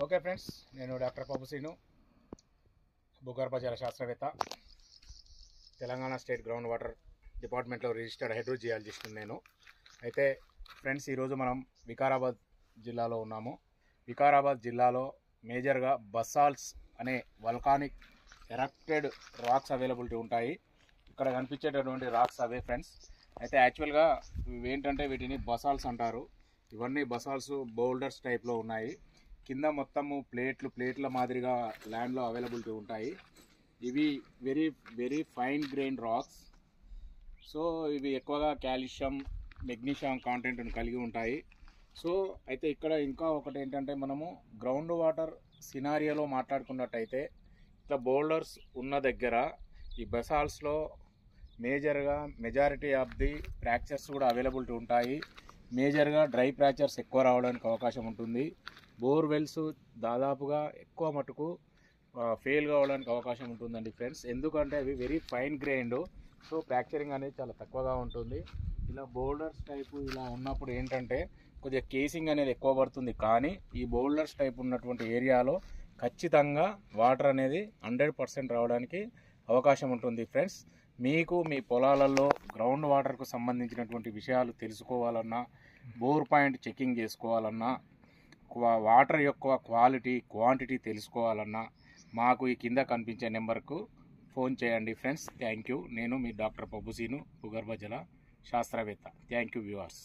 Okay friends, నేను doctor పబ్బుసీను, భూగర్భ జల శాస్త్రవేత్త, తెలంగాణ స్టేట్ గ్రౌండ్ వాటర్ డిపార్ట్మెంట్లో రిజిస్టర్డ్ హైడ్రో జియాలజిస్ట్ నేను. అయితే ఫ్రెండ్స్, ఈరోజు మనం వికారాబాద్ జిల్లాలో ఉన్నాము. వికారాబాద్ జిల్లాలో మేజర్గా బసాల్ట్స్ అనే వల్కానిక్ ఎరప్టెడ్ రాక్స్ అవైలబిలిటీ ఉంటాయి. ఇక్కడ కనిపించేటటువంటి రాక్స్ అవే ఫ్రెండ్స్. అయితే యాక్చువల్గా ఇవేంటంటే వీటిని బసాల్ట్స్ అంటారు. ఇవన్నీ బసాల్ట్స్ బౌల్డర్స్ టైప్లో ఉన్నాయి. కింద మొత్తము ప్లేట్ల మాదిరిగా ల్యాండ్లో అవైలబిలిటీ ఉంటాయి. ఇవి very fine grain rocks. So ఇవి ఎక్కువగా కాల్షియం, మెగ్నీషియం కాంటెంట్ని కలిగి ఉంటాయి. సో అయితే ఇక్కడ ఇంకా ఒకటి ఏంటంటే, మనము గ్రౌండ్ వాటర్ సినారియోలో మాట్లాడుకున్నట్టయితే ఇట్లా బౌల్డర్స్ ఉన్న దగ్గర ఈ బసాల్ట్స్లో మెజారిటీ ఆఫ్ ది ఫ్రాక్చర్స్ కూడా అవైలబిలిటీ ఉంటాయి. మేజర్గా డ్రై ఫ్రాక్చర్స్ ఎక్కువ రావడానికి అవకాశం ఉంటుంది. బోర్వెల్స్ దాదాపుగా ఎక్కువ మటుకు ఫెయిల్ కావడానికి అవకాశం ఉంటుందండి ఫ్రెండ్స్. ఎందుకంటే అవి very fine grained. So fracturing అనేది చాలా తక్కువగా ఉంటుంది. ఇలా బౌల్డర్స్ టైపు ఇలా ఉన్నప్పుడు ఏంటంటే కొద్దిగా కేసింగ్ అనేది ఎక్కువ పడుతుంది. కానీ ఈ బౌల్డర్స్ టైప్ ఉన్నటువంటి ఏరియాలో ఖచ్చితంగా వాటర్ అనేది 100% రావడానికి అవకాశం ఉంటుంది ఫ్రెండ్స్. మీకు మీ పొలాలలో గ్రౌండ్ వాటర్కు సంబంధించినటువంటి విషయాలు తెలుసుకోవాలన్నా, బోర్ పాయింట్ చెకింగ్ చేసుకోవాలన్నా, వాటర్ యొక్క క్వాంటిటీ తెలుసుకోవాలన్నా మాకు ఈ కింద కనిపించే నెంబర్కు ఫోన్ చేయండి ఫ్రెండ్స్. Thank you. నేను మీ డాక్టర్ పబ్బుసీను, భూగర్భ జల శాస్త్రవేత్త. Thank you viewers.